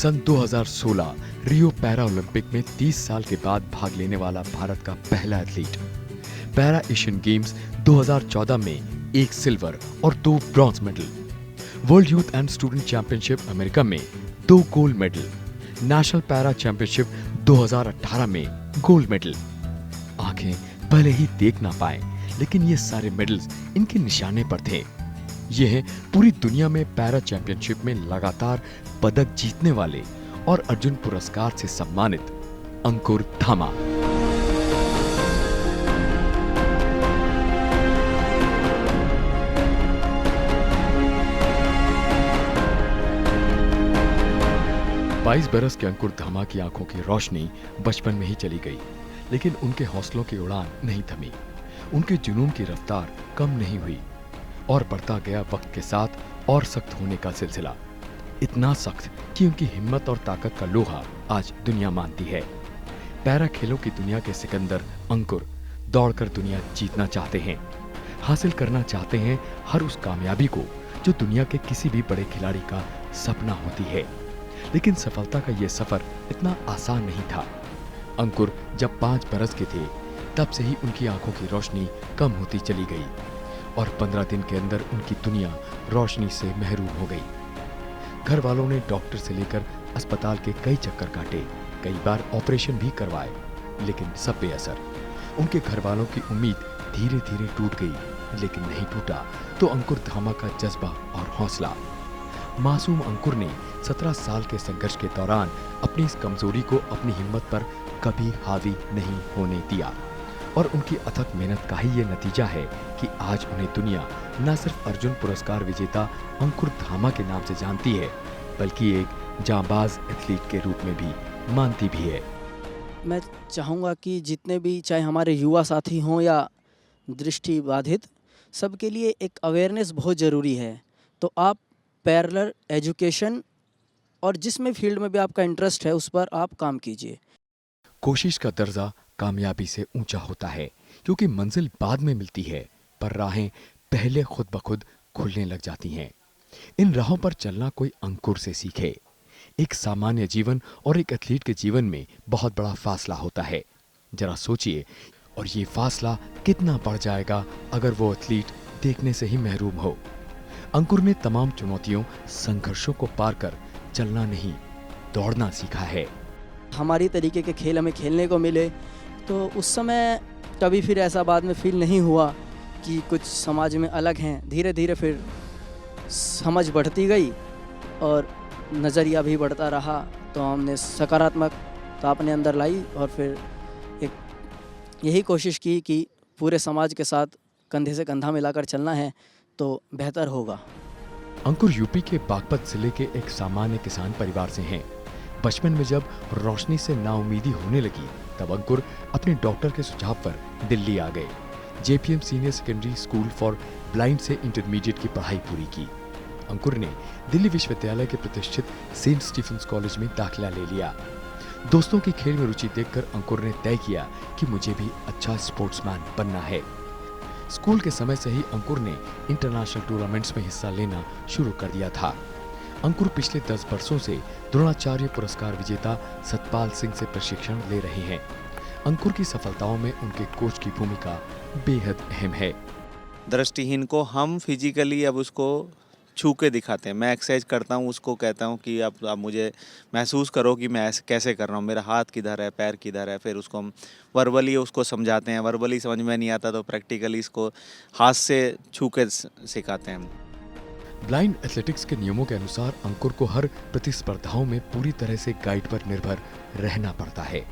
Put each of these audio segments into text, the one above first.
सन 2016 रियो para Olympic में 30 साल के बाद भाग लेने वाला भारत का पहला एथलीट। पैरा एशियन गेम्स 2014 में 1 सिल्वर और 2 bronze medal. World youth and student championship America में 2 gold medal. National para championship 2018 में गोल्ड मेडल। आंखें भले ही देख ना पाए, लेकिन ये सारे मेडल्स इनके निशाने पर थे। ये है पूरी दुनिया में पैरा चैंपियनशिप में लगातार पदक जीतने वाले और अर्जुन पुरस्कार से सम्मानित अंकुर धामा। बाईस बरस के अंकुर धामा की आंखों की रोशनी बचपन में ही चली गई, लेकिन उनके हौसलों की उड़ान नहीं थमी। उनके जुनून की रफ्तार कम नहीं हुई और बढ़ता गया वक्त के साथ और सख्त होने का सिलसिला। इतना सख्त कि उनकी हिम्मत और ताकत का लोहा आज दुनिया मानती है। पैरा खेलों की दुनिया के सिकंदर अंकुर दौड़कर दुनिया जीतना चाहते हैं, हासिल करना चाहते हैं हर उस कामयाबी को जो दुनिया के किसी भी बड़े खिलाड़ी का सपना होती है। लेकिन सफलता का यह सफर इतना आसान नहीं था। अंकुर जब 5 बरस के थे, तब से ही उनकी आंखों की रोशनी कम होती चली गई और 15 दिन के अंदर उनकी दुनिया रोशनी से महरूम हो गई। घर वालों ने डॉक्टर से लेकर अस्पताल के कई चक्कर काटे, कई बार ऑपरेशन भी करवाए, लेकिन सब बेअसर। उनके घर वालों की उम्मीद धीरे धीरे टूट गई, लेकिन नहीं टूटा तो अंकुर धामा का जज्बा और हौसला। मासूम अंकुर ने 17 साल के संघर्ष के दौरान अपनी इस कमजोरी को अपनी हिम्मत पर कभी हावी नहीं होने दिया और उनकी अथक मेहनत का ही ये नतीजा है कि आज उन्हें दुनिया न सिर्फ अर्जुन पुरस्कार विजेता अंकुर धामा के नाम से जानती है, बल्कि एक जांबाज एथलीट के रूप में भी मानती भी है। मैं चाहूँगा कि जितने भी चाहे हमारे युवा साथी हों या दृष्टि बाधित, सबके लिए एक अवेयरनेस बहुत ज़रूरी है। तो आप पैरेलल एजुकेशन और जिसमें फील्ड में भी आपका इंटरेस्ट है उस पर आप काम कीजिए। कोशिश का दर्जा कामयाबी से ऊंचा होता है, क्योंकि मंजिल बाद में मिलती है, पर राहें पहले खुद ब खुद खुलने लग जाती हैं। इन राहों पर चलना कोई अंकुर से सीखे। एक सामान्य जीवन और एक एथलीट के जीवन में बहुत बड़ा फासला होता है। जरा सोचिए, और ये फासला कितना बढ़ जाएगा अगर वो एथलीट देखने से ही महरूम हो। अंकुर ने तमाम चुनौतियों, संघर्षों को पार कर चलना नहीं, दौड़ना सीखा है। हमारी तरीके के खेल हमें खेलने को मिले तो उस समय कभी फिर ऐसा बाद में फील नहीं हुआ कि कुछ समाज में अलग हैं। धीरे धीरे फिर समझ बढ़ती गई और नज़रिया भी बढ़ता रहा, तो हमने सकारात्मकता अपने अंदर लाई और फिर एक यही कोशिश की कि पूरे समाज के साथ कंधे से कंधा मिलाकर चलना है तो बेहतर होगा। अंकुर यूपी के बागपत जिले के एक सामान्य किसान परिवार से हैं। बचपन में जब रोशनी से नाउमीदी होने लगी, तब अंकुर अपने डॉक्टर के सुझाव पर दिल्ली आ गए। JPM senior secondary school for blind से इंटरमीडिएट की पढ़ाई पूरी की। अंकुर ने दिल्ली विश्वविद्यालय के प्रतिष्ठित सेंट स्टीफेंस कॉलेज में दाखिला ले लिया। दोस्तों की खेल में रुचि देखकर अंकुर ने तय किया कि मुझे भी अच्छा स्पोर्ट्समैन बनना है। स्कूल के समय से ही अंकुर ने इंटरनेशनल टूर्नामेंट्स में हिस्सा लेना शुरू कर दिया था। अंकुर पिछले 10 वर्षों से द्रोणाचार्य पुरस्कार विजेता सतपाल सिंह से प्रशिक्षण ले रहे हैं। अंकुर की सफलताओं में उनके कोच की भूमिका बेहद अहम है। दृष्टिहीन को हम फिजिकली अब उसको छू के दिखाते हैं। मैं एक्सरसाइज करता हूँ, उसको कहता हूँ कि अब मुझे महसूस करो कि मैं कैसे कर रहा हूँ, मेरा हाथ किधर है, पैर किधर है। फिर उसको हम वर्बली उसको समझाते हैं। वर्बली समझ में नहीं आता तो प्रैक्टिकली इसको हाथ से छू के सिखाते हैं हम। ब्लाइंड एथलेटिक्स के नियमों के अनुसार अंकुर को हर प्रतिस्पर्धाओं में पूरी तरह से गाइड पर निर्भर रहना पड़ता है।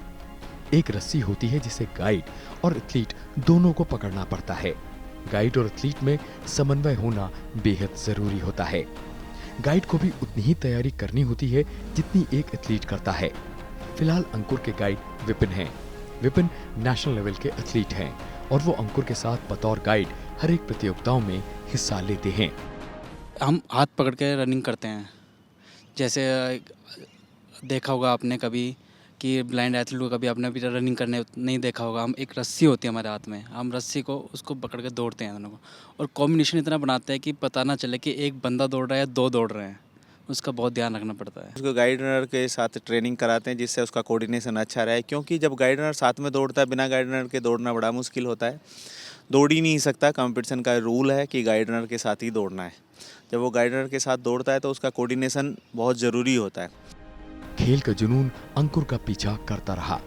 एक रस्सी होती है जिसे गाइड और एथलीट दोनों को पकड़ना पड़ता है। गाइड और एथलीट में समन्वय होना बेहद जरूरी होता है। गाइड को भी उतनी ही तैयारी करनी होती है जितनी एक एथलीट करता है। फिलहाल अंकुर के गाइड विपिन हैं। विपिन नेशनल लेवल के एथलीट हैं और वो अंकुर के साथ बतौर गाइड हर एक प्रतियोगिताओं में हिस्सा लेते हैं। हम हाथ पकड़ के रनिंग करते हैं। जैसे देखा होगा आपने कभी कि ब्लाइंड एथलीट को कभी आपने भी रनिंग करने नहीं देखा होगा। हम एक रस्सी होती है हमारे हाथ में, हम रस्सी को उसको पकड़ के दौड़ते हैं दोनों को, और कॉम्बिनेशन इतना बनाते हैं कि पता ना चले कि एक बंदा दौड़ रहा है या 2 दौड़ रहे हैं। उसका बहुत ध्यान रखना पड़ता है। उसको गाइड रनर के साथ ट्रेनिंग कराते हैं जिससे उसका कोऑर्डिनेशन अच्छा रहे, क्योंकि जब गाइड रनर साथ में दौड़ता है, बिना गाइड रनर के दौड़ना बड़ा मुश्किल होता है, दौड़ ही नहीं सकता। कंपटीशन का रूल है कि गाइड रनर के साथ ही दौड़ना है। जब वो गाइड रनर के साथ दौड़ता है तो उसका कोऑर्डिनेशन बहुत ज़रूरी होता है। खेल का जुनून अंकुर का पीछा करता रहा।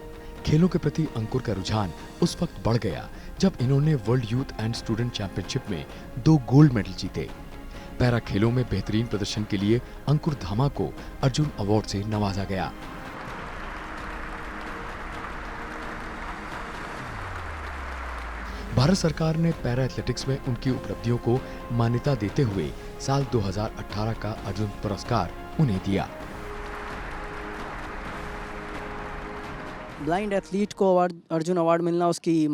खेलों के प्रति अंकुर का रुझान उस वक्त बढ़ गया जब इन्होंने world youth and student championship में 2 गोल्ड मेडल जीते। पैरा खेलों में बेहतरीन प्रदर्शन के लिए अंकुर धामा को अर्जुन अवार्ड से नवाजा गया। भारत सरकार ने पैरा एथलेटिक्स में उनकी उपलब्धियों को मान्यता देते हुए साल 2018 का अर्जुन पुरस्कार उन्हें दिया। ब्लाइंड एथलीट को अर्जुन अवार्ड मिलना उसकी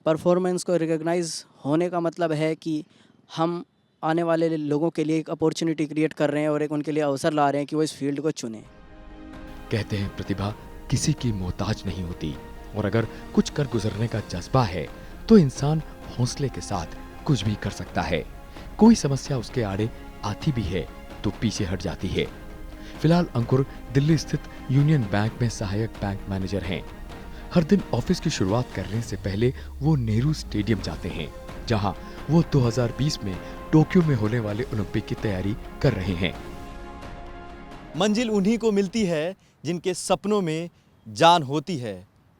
परफॉर्मेंस को रिकॉग्नाइज होने का मतलब है कि हम आने वाले लोगों के लिए एक अपॉर्चुनिटी क्रिएट कर रहे हैं और एक उनके लिए अवसर ला रहे हैं कि वो इस फील्ड को चुनें। कहते हैं प्रतिभा किसी की मोहताज नहीं होती, और अगर कुछ कर गुजरने का जज्बा है तो इंसान हौसले के साथ कुछ भी कर सकता है। कोई समस्या उसके आड़े आती भी है तो पीछे हट जाती है। फिलहाल अंकुर दिल्ली स्थित यूनियन बैंक में सहायक बैंक मैनेजर हैं। हर दिन ऑफिस की शुरुआत करने से पहले वो नेहरू स्टेडियम जाते हैं, जहां वो 2020 में टोक्यो में होने वाले ओलंपिक की तैयारी कर रहे हैं। मंजिल उन्हीं को मिलती है जिनके सपनों में जान होती है।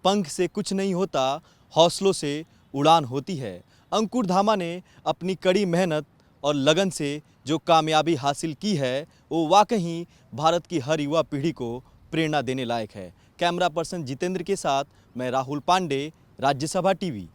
पंख से कुछ नहीं होता, हौसलों से उड़ान होती है। अंकुर धामा ने अपनी कड़ी मेहनत और लगन से जो कामयाबी हासिल की है, वो वाकई भारत की हर युवा पीढ़ी को प्रेरणा देने लायक है। कैमरा पर्सन जितेंद्र के साथ मैं राहुल पांडे, राज्यसभा टीवी।